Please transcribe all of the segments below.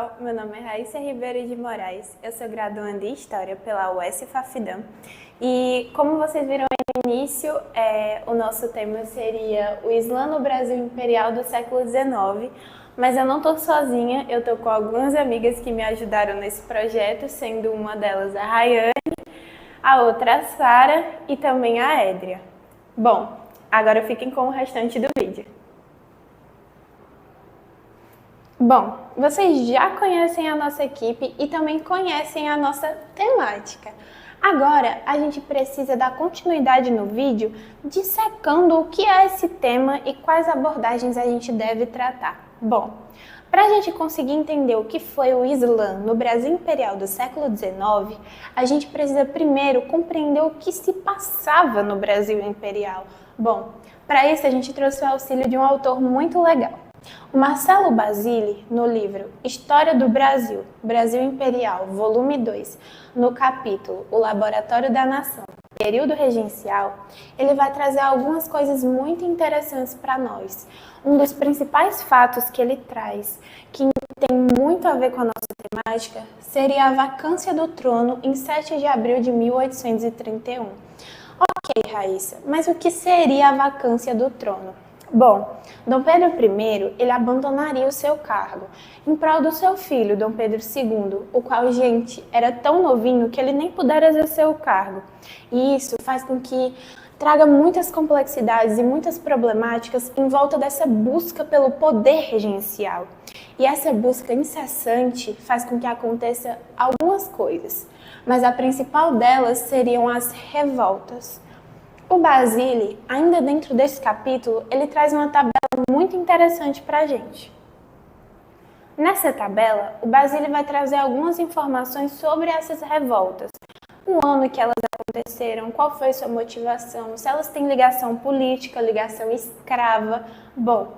pessoal, meu nome é Raíssa Ribeiro de Moraes, eu sou graduanda em História pela UES-Fafidam e como vocês viram no início, o nosso tema seria o Islã no Brasil Imperial do século XIX, mas eu não estou sozinha, eu estou com algumas amigas que me ajudaram nesse projeto, sendo uma delas a Rayane, a outra a Sara e também a Édria. Bom, agora fiquem com o restante do vídeo. Bom, vocês já conhecem a nossa equipe e também conhecem a nossa temática. Agora, a gente precisa dar continuidade no vídeo dissecando o que é esse tema e quais abordagens a gente deve tratar. Bom, para a gente conseguir entender o que foi o Islã no Brasil Imperial do século XIX, a gente precisa primeiro compreender o que se passava no Brasil Imperial. Bom, para isso a gente trouxe o auxílio de um autor muito legal. O Marcelo Basile, no livro História do Brasil, Brasil Imperial, volume 2, no capítulo O Laboratório da Nação, período regencial, ele vai trazer algumas coisas muito interessantes para nós. Um dos principais fatos que ele traz, que tem muito a ver com a nossa temática, seria a vacância do trono em 7 de abril de 1831. Ok, Raíssa, mas o que seria a vacância do trono? Bom, Dom Pedro I, ele abandonaria o seu cargo em prol do seu filho, Dom Pedro II, o qual, gente, era tão novinho que ele nem pudera exercer o cargo. E isso faz com que traga muitas complexidades e muitas problemáticas em volta dessa busca pelo poder regencial. E essa busca incessante faz com que aconteça algumas coisas, mas a principal delas seriam as revoltas. O Basile, ainda dentro desse capítulo, ele traz uma tabela muito interessante para a gente. Nessa tabela, o Basile vai trazer algumas informações sobre essas revoltas. O ano que elas aconteceram, qual foi sua motivação, se elas têm ligação política, ligação escrava. Bom,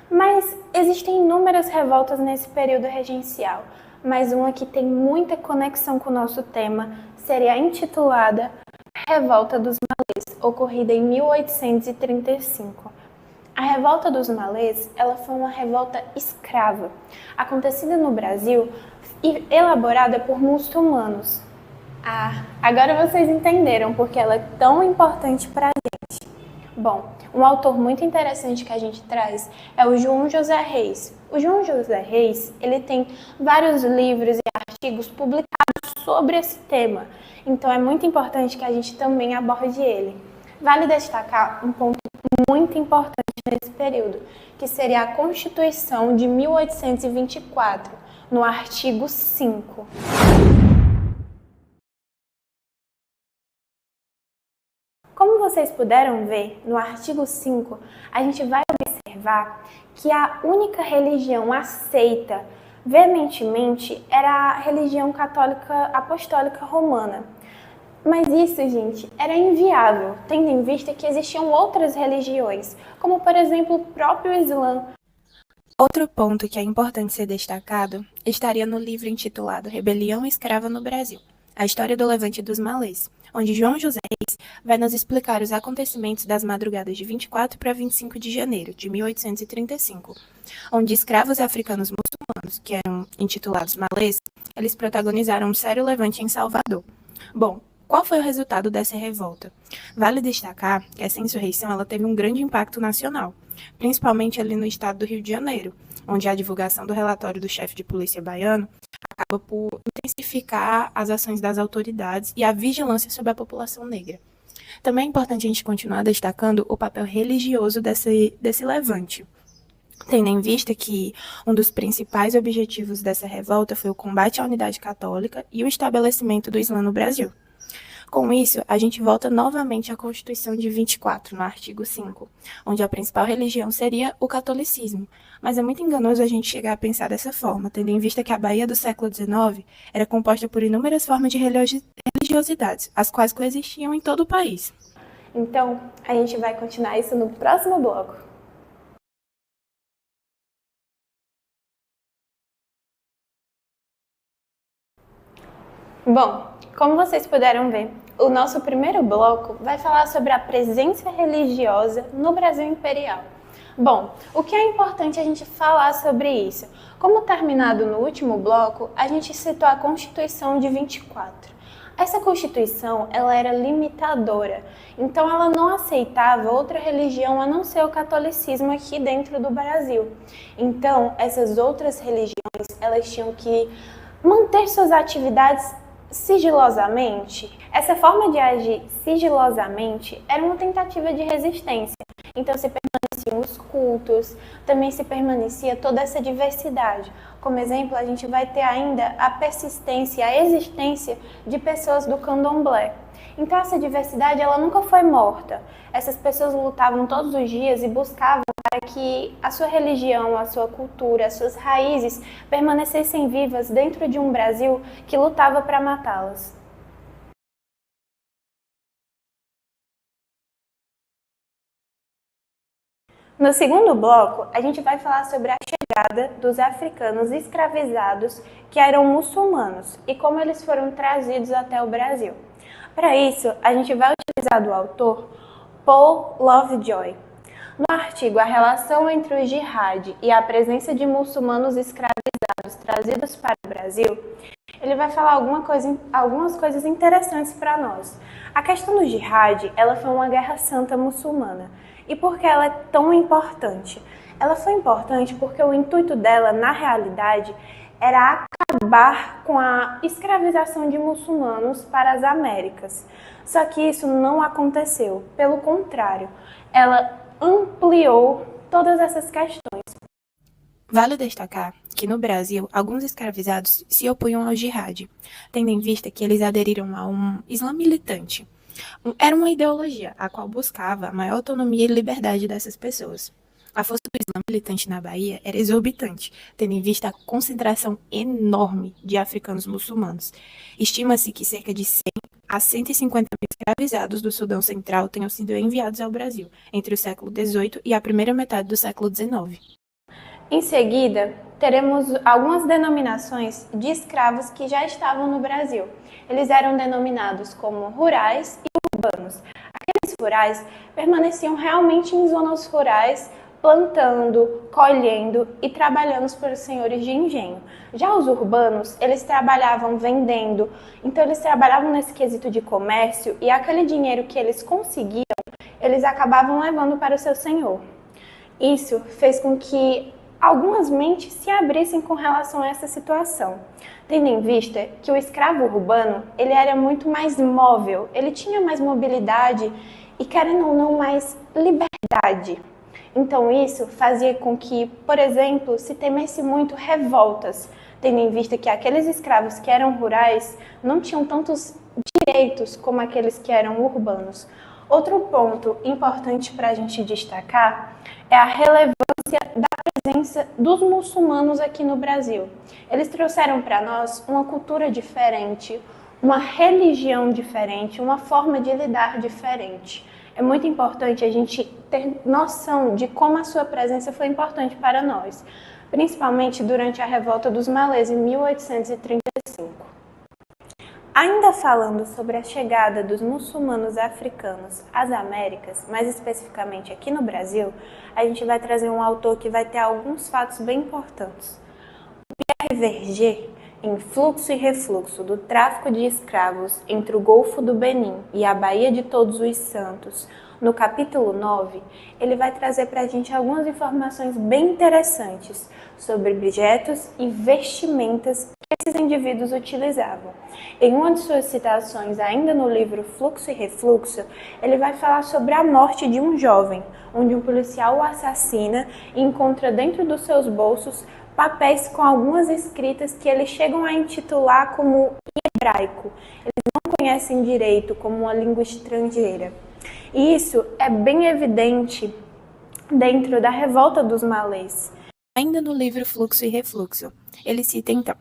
mas existem inúmeras revoltas nesse período regencial, mas uma que tem muita conexão com o nosso tema seria intitulada Revolta dos Malês, ocorrida em 1835. A Revolta dos Malês, ela foi uma revolta escrava, acontecida no Brasil e elaborada por muçulmanos. Agora vocês entenderam porque ela é tão importante para a gente. Bom, um autor muito interessante que a gente traz é o João José Reis. O João José Reis, ele tem vários livros e artigos publicados sobre esse tema. Então é muito importante que a gente também aborde ele. Vale destacar um ponto muito importante nesse período, que seria a Constituição de 1824, no artigo 5. Como vocês puderam ver, no artigo 5, a gente vai observar que a única religião aceita veementemente era a religião católica apostólica romana. Mas isso, gente, era inviável, tendo em vista que existiam outras religiões, como por exemplo o próprio Islã. Outro ponto que é importante ser destacado estaria no livro intitulado Rebelião Escrava no Brasil, a história do levante dos malês, onde João José Reis vai nos explicar os acontecimentos das madrugadas de 24 para 25 de janeiro de 1835, onde escravos africanos muçulmanos, que eram intitulados malês, eles protagonizaram um sério levante em Salvador. Bom, qual foi o resultado dessa revolta? Vale destacar que essa insurreição ela teve um grande impacto nacional, principalmente ali no estado do Rio de Janeiro, onde a divulgação do relatório do chefe de polícia baiano acaba por intensificar as ações das autoridades e a vigilância sobre a população negra. Também é importante a gente continuar destacando o papel religioso desse levante, tendo em vista que um dos principais objetivos dessa revolta foi o combate à unidade católica e o estabelecimento do Islã no Brasil. Com isso, a gente volta novamente à Constituição de 24, no artigo 5, onde a principal religião seria o catolicismo. Mas é muito enganoso a gente chegar a pensar dessa forma, tendo em vista que a Bahia do século XIX era composta por inúmeras formas de religiosidades, as quais coexistiam em todo o país. Então, a gente vai continuar isso no próximo bloco. Bom, como vocês puderam ver, o nosso primeiro bloco vai falar sobre a presença religiosa no Brasil Imperial. Bom, o que é importante a gente falar sobre isso? Como terminado no último bloco, a gente citou a Constituição de 24. Essa Constituição, ela era limitadora, então ela não aceitava outra religião a não ser o catolicismo aqui dentro do Brasil. Então, essas outras religiões, elas tinham que manter suas atividades sigilosamente. Essa forma de agir sigilosamente era uma tentativa de resistência. Então se permaneciam os cultos, também se permanecia toda essa diversidade. Como exemplo, a gente vai ter ainda a persistência, a existência de pessoas do candomblé. Então essa diversidade ela nunca foi morta. Essas pessoas lutavam todos os dias e buscavam para que a sua religião, a sua cultura, as suas raízes permanecessem vivas dentro de um Brasil que lutava para matá-las. No segundo bloco, a gente vai falar sobre a chegada dos africanos escravizados que eram muçulmanos e como eles foram trazidos até o Brasil. Para isso, a gente vai utilizar do autor Paul Lovejoy. No artigo A Relação entre o Jihad e a Presença de Muçulmanos Escravizados Trazidos para o Brasil, ele vai falar algumas coisas interessantes para nós. A questão do Jihad, ela foi uma guerra santa muçulmana. E por que ela é tão importante? Ela foi importante porque o intuito dela, na realidade, era acabar com a escravização de muçulmanos para as Américas. Só que isso não aconteceu. Pelo contrário, ela ampliou todas essas questões. Vale destacar que no Brasil, alguns escravizados se opunham ao jihad, tendo em vista que eles aderiram a um Islã militante. Era uma ideologia a qual buscava a maior autonomia e liberdade dessas pessoas. A força do Islã militante na Bahia era exorbitante, tendo em vista a concentração enorme de africanos muçulmanos. Estima-se que cerca de 100 a 150 mil escravizados do Sudão Central tenham sido enviados ao Brasil entre o século XVIII e a primeira metade do século XIX. Em seguida, teremos algumas denominações de escravos que já estavam no Brasil. Eles eram denominados como rurais e urbanos. Aqueles rurais permaneciam realmente em zonas rurais, plantando, colhendo e trabalhando para os senhores de engenho. Já os urbanos, eles trabalhavam vendendo, então eles trabalhavam nesse quesito de comércio e aquele dinheiro que eles conseguiam, eles acabavam levando para o seu senhor. Isso fez com que algumas mentes se abrissem com relação a essa situação, tendo em vista que o escravo urbano ele era muito mais móvel, ele tinha mais mobilidade e, querendo ou não, mais liberdade. Então isso fazia com que, por exemplo, se temesse muito revoltas, tendo em vista que aqueles escravos que eram rurais não tinham tantos direitos como aqueles que eram urbanos. Outro ponto importante para a gente destacar é a relevância da presença dos muçulmanos aqui no Brasil. Eles trouxeram para nós uma cultura diferente, uma religião diferente, uma forma de lidar diferente. É muito importante a gente ter noção de como a sua presença foi importante para nós, principalmente durante a Revolta dos Malês em 1835. Ainda falando sobre a chegada dos muçulmanos africanos às Américas, mais especificamente aqui no Brasil, a gente vai trazer um autor que vai ter alguns fatos bem importantes. Pierre Verger, em Fluxo e Refluxo do Tráfico de Escravos entre o Golfo do Benin e a Baía de Todos os Santos, no capítulo 9, ele vai trazer para a gente algumas informações bem interessantes sobre objetos e vestimentas que esses indivíduos utilizavam. Em uma de suas citações, ainda no livro Fluxo e Refluxo, ele vai falar sobre a morte de um jovem, onde um policial o assassina e encontra dentro dos seus bolsos papéis com algumas escritas que eles chegam a intitular como hebraico. Eles não conhecem direito como uma língua estrangeira. E isso é bem evidente dentro da Revolta dos Malês. Ainda no livro Fluxo e Refluxo, ele cita então: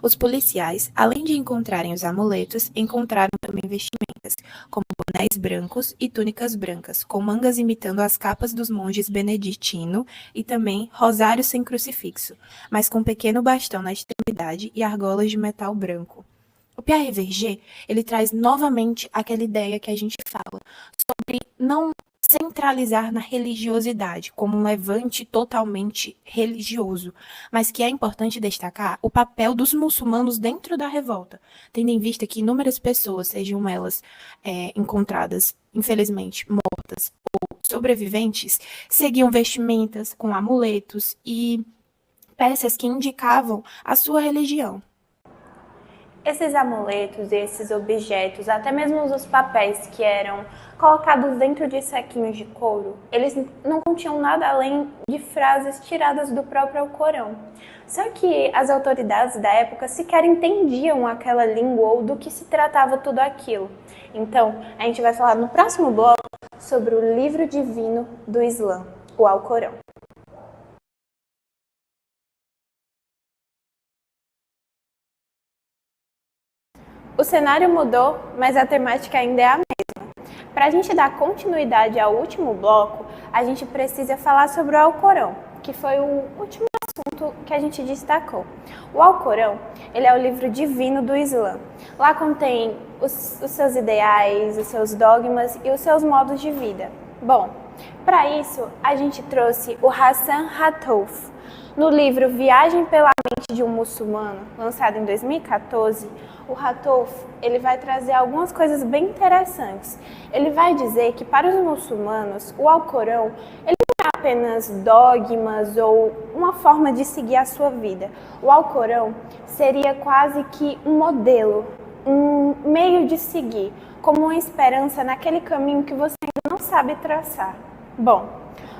os policiais, além de encontrarem os amuletos, encontraram também vestimentas, como bonés brancos e túnicas brancas, com mangas imitando as capas dos monges beneditino e também rosários sem crucifixo, mas com um pequeno bastão na extremidade e argolas de metal branco. O Pierre Verger, ele traz novamente aquela ideia que a gente fala sobre não centralizar na religiosidade, como um levante totalmente religioso, mas que é importante destacar o papel dos muçulmanos dentro da revolta, tendo em vista que inúmeras pessoas, sejam elas encontradas, infelizmente, mortas ou sobreviventes, seguiam vestimentas com amuletos e peças que indicavam a sua religião. Esses amuletos e esses objetos, até mesmo os papéis que eram colocados dentro de saquinhos de couro, eles não continham nada além de frases tiradas do próprio Alcorão. Só que as autoridades da época sequer entendiam aquela língua ou do que se tratava tudo aquilo. Então, a gente vai falar no próximo bloco sobre o livro divino do Islã, o Alcorão. O cenário mudou, mas a temática ainda é a mesma. Para a gente dar continuidade ao último bloco, a gente precisa falar sobre o Alcorão, que foi o último assunto que a gente destacou. O Alcorão, ele é o livro divino do Islã. Lá contém os seus ideais, os seus dogmas e os seus modos de vida. Bom, para isso, a gente trouxe o Hassan Rattouf. No livro Viagem pela Mente de um Muçulmano, lançado em 2014, o Rattouf, ele vai trazer algumas coisas bem interessantes. Ele vai dizer que para os muçulmanos, o Alcorão, ele não é apenas dogmas ou uma forma de seguir a sua vida. O Alcorão seria quase que um modelo, um meio de seguir, como uma esperança naquele caminho que você ainda não sabe traçar. Bom,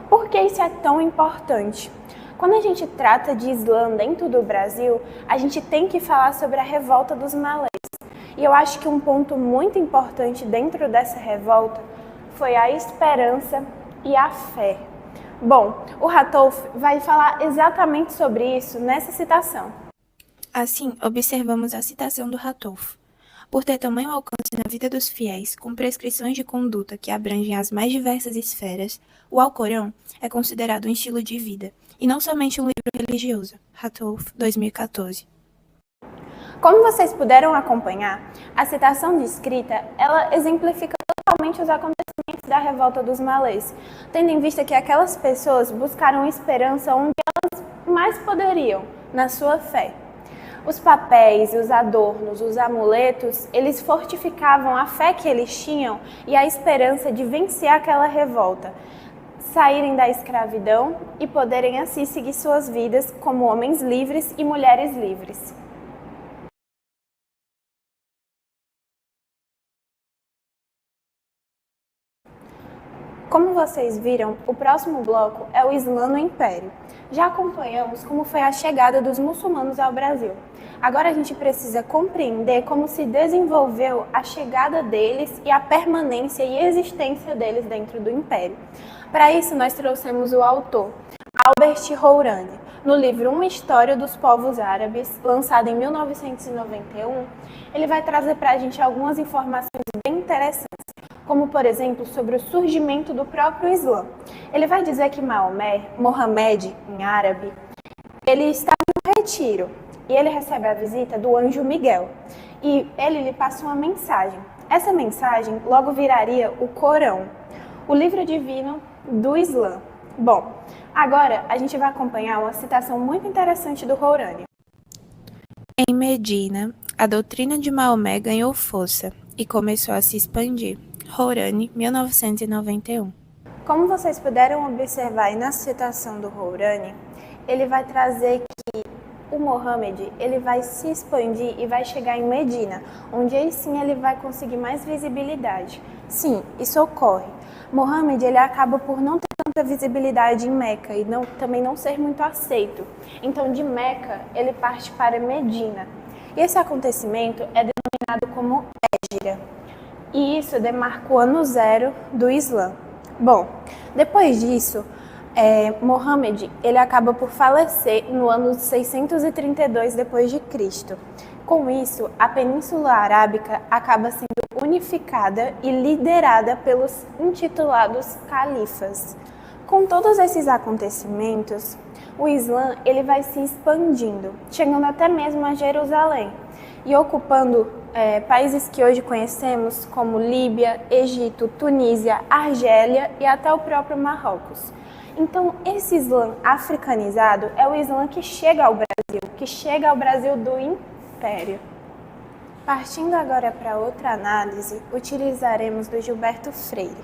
por que isso é tão importante? Quando a gente trata de Islã dentro do Brasil, a gente tem que falar sobre a revolta dos malês. E eu acho que um ponto muito importante dentro dessa revolta foi a esperança e a fé. Bom, o Rattouf vai falar exatamente sobre isso nessa citação. Assim, observamos a citação do Rattouf. Por ter tamanho alcance na vida dos fiéis, com prescrições de conduta que abrangem as mais diversas esferas, o Alcorão é considerado um estilo de vida, e não somente um livro religioso. Rattouf, 2014. Como vocês puderam acompanhar, a citação descrita, ela exemplifica totalmente os acontecimentos da revolta dos malês, tendo em vista que aquelas pessoas buscaram esperança onde elas mais poderiam, na sua fé. Os papéis, os adornos, os amuletos, eles fortificavam a fé que eles tinham e a esperança de vencer aquela revolta, saírem da escravidão e poderem assim seguir suas vidas como homens livres e mulheres livres. Como vocês viram, o próximo bloco é o Islã no Império. Já acompanhamos como foi a chegada dos muçulmanos ao Brasil. Agora a gente precisa compreender como se desenvolveu a chegada deles e a permanência e existência deles dentro do Império. Para isso, nós trouxemos o autor, Albert Hourani. No livro Uma História dos Povos Árabes, lançado em 1991, ele vai trazer para a gente algumas informações bem interessantes, como, por exemplo, sobre o surgimento do próprio Islã. Ele vai dizer que Mohamed, em árabe, ele está em um retiro e ele recebe a visita do anjo Miguel. E ele lhe passa uma mensagem. Essa mensagem logo viraria o Corão, o livro divino do Islã. Bom, agora a gente vai acompanhar uma citação muito interessante do Hourani. Em Medina, a doutrina de Maomé ganhou força e começou a se expandir. Hourani, 1991. Como vocês puderam observar aí na citação do Hourani, ele vai trazer que o Mohammed, ele vai se expandir e vai chegar em Medina, onde aí sim ele vai conseguir mais visibilidade. Sim, isso ocorre. Mohammed, ele acaba por não ter tanta visibilidade em Meca e também não ser muito aceito. Então, de Meca, ele parte para Medina. E esse acontecimento é denominado como Hégira. E isso demarca o ano zero do Islã. Bom, depois disso, Mohammed, ele acaba por falecer no ano 632 d.C. Com isso, a Península Arábica acaba sendo unificada e liderada pelos intitulados califas. Com todos esses acontecimentos, o Islã ele vai se expandindo, chegando até mesmo a Jerusalém. e ocupando países que hoje conhecemos como Líbia, Egito, Tunísia, Argélia e até o próprio Marrocos. Então, esse Islã africanizado é o Islã que chega ao Brasil do Império. Partindo agora para outra análise, utilizaremos do Gilberto Freire.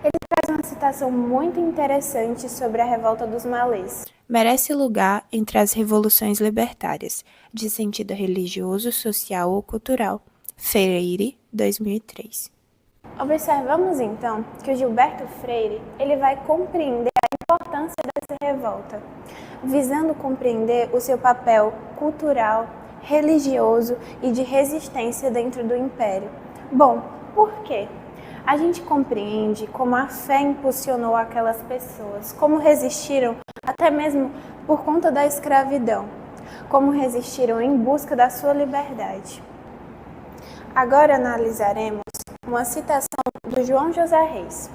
Ele traz uma citação muito interessante sobre a revolta dos malês. Merece lugar entre as revoluções libertárias, de sentido religioso, social ou cultural. Freire, 2003. Observamos então que o Gilberto Freire ele vai compreender a importância dessa revolta, visando compreender o seu papel cultural, religioso e de resistência dentro do Império. Bom, por quê? A gente compreende como a fé impulsionou aquelas pessoas, como resistiram até mesmo por conta da escravidão, como resistiram em busca da sua liberdade. Agora analisaremos uma citação do João José Reis.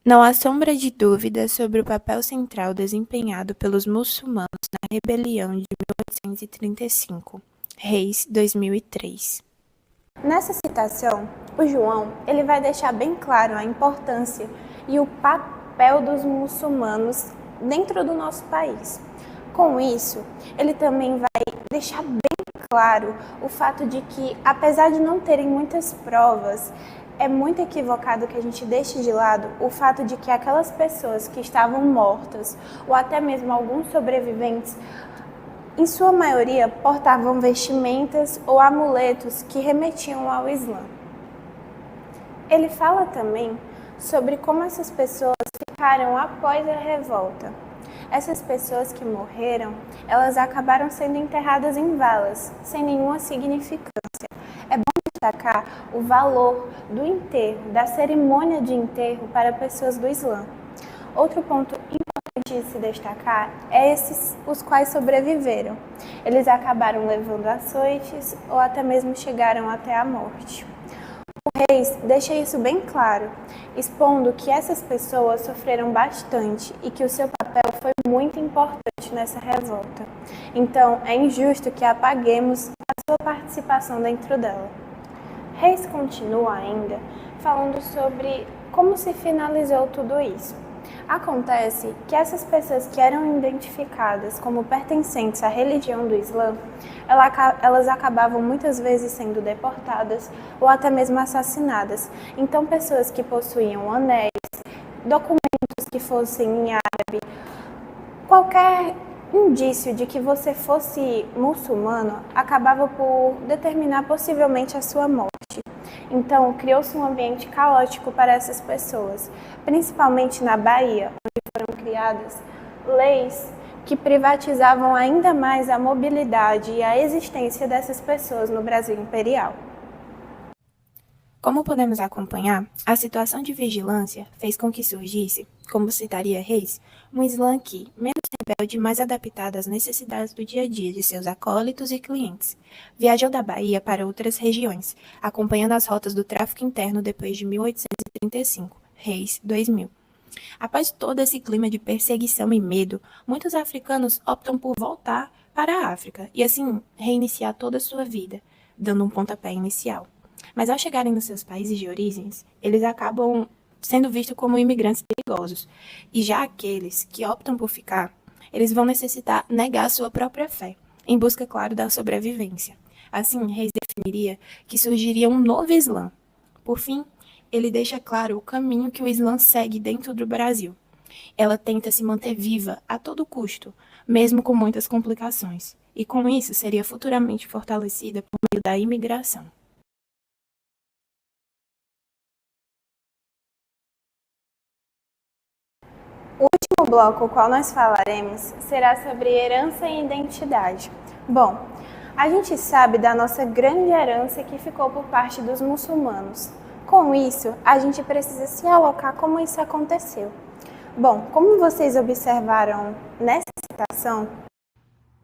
Não há sombra de dúvida sobre o papel central desempenhado pelos muçulmanos na rebelião de 1835. Reis, 2003. Nessa citação, o João ele vai deixar bem claro a importância e o papel dos muçulmanos dentro do nosso país. Com isso, ele também vai deixar bem claro o fato de que, apesar de não terem muitas provas, é muito equivocado que a gente deixe de lado o fato de que aquelas pessoas que estavam mortas, ou até mesmo alguns sobreviventes, em sua maioria portavam vestimentas ou amuletos que remetiam ao Islã. Ele fala também sobre como essas pessoas ficaram após a revolta. Essas pessoas que morreram, elas acabaram sendo enterradas em valas, sem nenhuma significância. É bom destacar o valor do enterro, da cerimônia de enterro para pessoas do Islã. Outro ponto importante de se destacar é os quais sobreviveram. Eles acabaram levando açoites ou até mesmo chegaram até a morte. O Reis deixa isso bem claro, expondo que essas pessoas sofreram bastante e que o seu papel foi muito importante nessa revolta. Então, é injusto que apaguemos a sua participação dentro dela. Reis continua ainda falando sobre como se finalizou tudo isso. Acontece que essas pessoas que eram identificadas como pertencentes à religião do Islã, elas acabavam muitas vezes sendo deportadas ou até mesmo assassinadas. Então, pessoas que possuíam anéis, documentos que fossem em árabe, qualquer indício de que você fosse muçulmano acabava por determinar possivelmente a sua morte. Então, criou-se um ambiente caótico para essas pessoas, principalmente na Bahia, onde foram criadas leis que privatizavam ainda mais a mobilidade e a existência dessas pessoas no Brasil imperial. Como podemos acompanhar, a situação de vigilância fez com que surgisse, como citaria Reis, um Islã que, menos rebelde e mais adaptado às necessidades do dia a dia de seus acólitos e clientes. Viajou da Bahia para outras regiões, acompanhando as rotas do tráfico interno depois de 1835, Reis, 2000. Após todo esse clima de perseguição e medo, muitos africanos optam por voltar para a África e assim reiniciar toda a sua vida, dando um pontapé inicial. Mas ao chegarem nos seus países de origens, eles acabam sendo vistos como imigrantes perigosos. E já aqueles que optam por ficar, eles vão necessitar negar sua própria fé, em busca, claro, da sobrevivência. Assim, Reis definiria que surgiria um novo Islã. Por fim, ele deixa claro o caminho que o Islã segue dentro do Brasil. Ela tenta se manter viva a todo custo, mesmo com muitas complicações. E com isso, seria futuramente fortalecida por meio da imigração. O último bloco, o qual nós falaremos, será sobre herança e identidade. Bom, a gente sabe da nossa grande herança que ficou por parte dos muçulmanos. Com isso, a gente precisa se alocar como isso aconteceu. Bom, como vocês observaram nessa citação,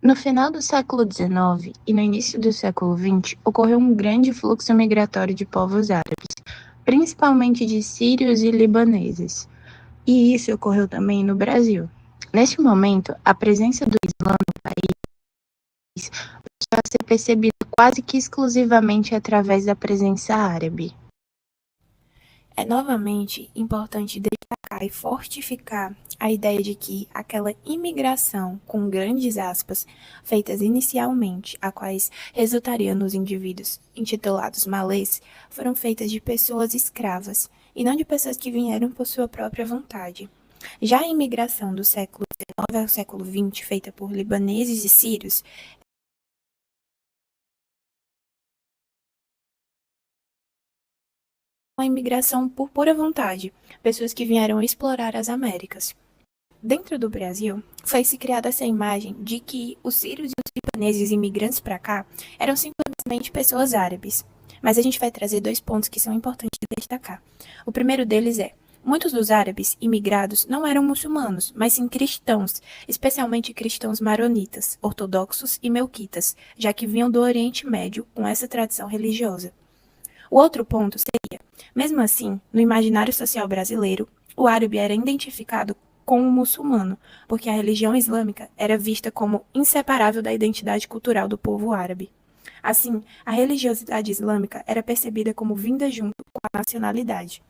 no final do século XIX e no início do século XX, ocorreu um grande fluxo migratório de povos árabes, principalmente de sírios e libaneses. E isso ocorreu também no Brasil. Neste momento, a presença do Islã no país a ser percebida quase que exclusivamente através da presença árabe. É novamente importante destacar e fortificar a ideia de que aquela imigração, com grandes aspas, feitas inicialmente, a quais resultaria nos indivíduos intitulados malês, foram feitas de pessoas escravas, e não de pessoas que vieram por sua própria vontade. Já a imigração do século XIX ao século XX, feita por libaneses e sírios, uma imigração por pura vontade, pessoas que vieram explorar as Américas. Dentro do Brasil, foi-se criada essa imagem de que os sírios e os libaneses imigrantes para cá eram simplesmente pessoas árabes. Mas a gente vai trazer dois pontos que são importantes de destacar. O primeiro deles é: muitos dos árabes imigrados não eram muçulmanos, mas sim cristãos, especialmente cristãos maronitas, ortodoxos e melquitas, já que vinham do Oriente Médio com essa tradição religiosa. O outro ponto seria: mesmo assim, no imaginário social brasileiro, o árabe era identificado como muçulmano, porque a religião islâmica era vista como inseparável da identidade cultural do povo árabe. Assim, a religiosidade islâmica era percebida como vinda junto com a nacionalidade.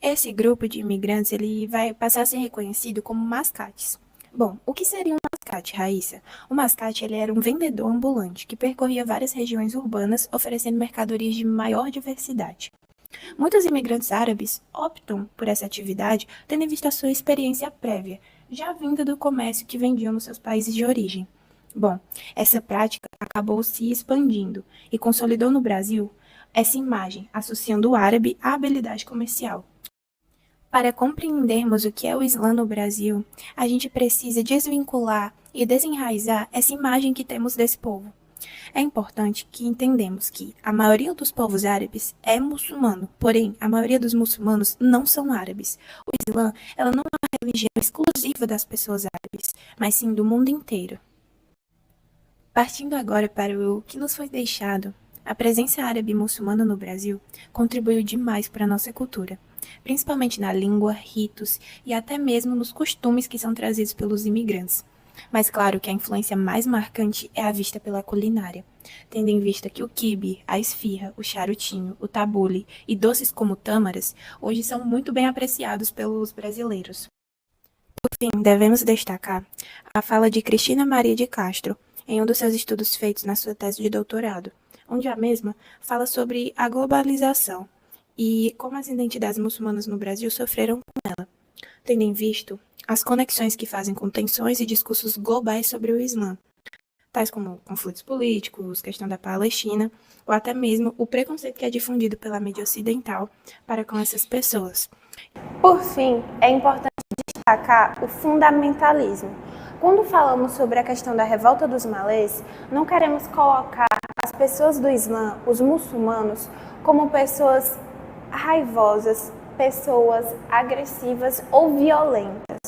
Esse grupo de imigrantes ele vai passar a ser reconhecido como mascates. Bom, o que seria um mascate, Raíssa? O mascate ele era um vendedor ambulante que percorria várias regiões urbanas oferecendo mercadorias de maior diversidade. Muitos imigrantes árabes optam por essa atividade tendo em vista a sua experiência prévia, já vinda do comércio que vendiam nos seus países de origem. Bom, essa prática acabou se expandindo e consolidou no Brasil essa imagem, associando o árabe à habilidade comercial. Para compreendermos o que é o Islã no Brasil, a gente precisa desvincular e desenraizar essa imagem que temos desse povo. É importante que entendamos que a maioria dos povos árabes é muçulmano, porém, a maioria dos muçulmanos não são árabes. O Islã, ela não é uma religião exclusiva das pessoas árabes, mas sim do mundo inteiro. Partindo agora para o que nos foi deixado, a presença árabe e muçulmana no Brasil contribuiu demais para a nossa cultura, principalmente na língua, ritos e até mesmo nos costumes que são trazidos pelos imigrantes. Mas claro que a influência mais marcante é a vista pela culinária, tendo em vista que o quibe, a esfirra, o charutinho, o tabule e doces como tâmaras hoje são muito bem apreciados pelos brasileiros. Por fim, devemos destacar a fala de Cristina Maria de Castro em um dos seus estudos feitos na sua tese de doutorado, onde a mesma fala sobre a globalização e como as identidades muçulmanas no Brasil sofreram com ela, tendo em vista as conexões que fazem com tensões e discursos globais sobre o Islã, tais como conflitos políticos, questão da Palestina, ou até mesmo o preconceito que é difundido pela mídia ocidental para com essas pessoas. Por fim, é importante destacar o fundamentalismo. Quando falamos sobre a questão da revolta dos malês, não queremos colocar as pessoas do Islã, os muçulmanos, como pessoas raivosas, pessoas agressivas ou violentas.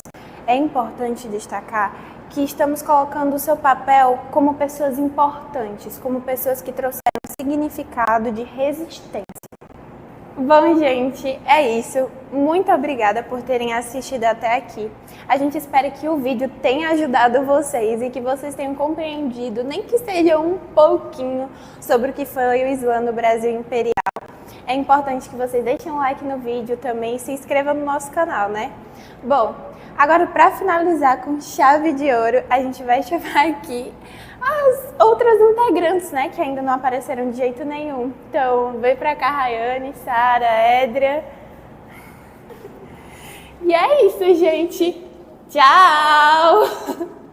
É importante destacar que estamos colocando o seu papel como pessoas importantes, como pessoas que trouxeram significado de resistência. Bom, gente, é isso. Muito obrigada por terem assistido até aqui. A gente espera que o vídeo tenha ajudado vocês e que vocês tenham compreendido, nem que seja um pouquinho, sobre o que foi o Islã no Brasil Imperial. É importante que vocês deixem um like no vídeo também e se inscrevam no nosso canal, né? Bom, agora para finalizar com chave de ouro, a gente vai chamar aqui as outras integrantes, né, que ainda não apareceram de jeito nenhum. Então, vem pra cá, Rayane, Sara, Édria. E é isso, gente. Tchau!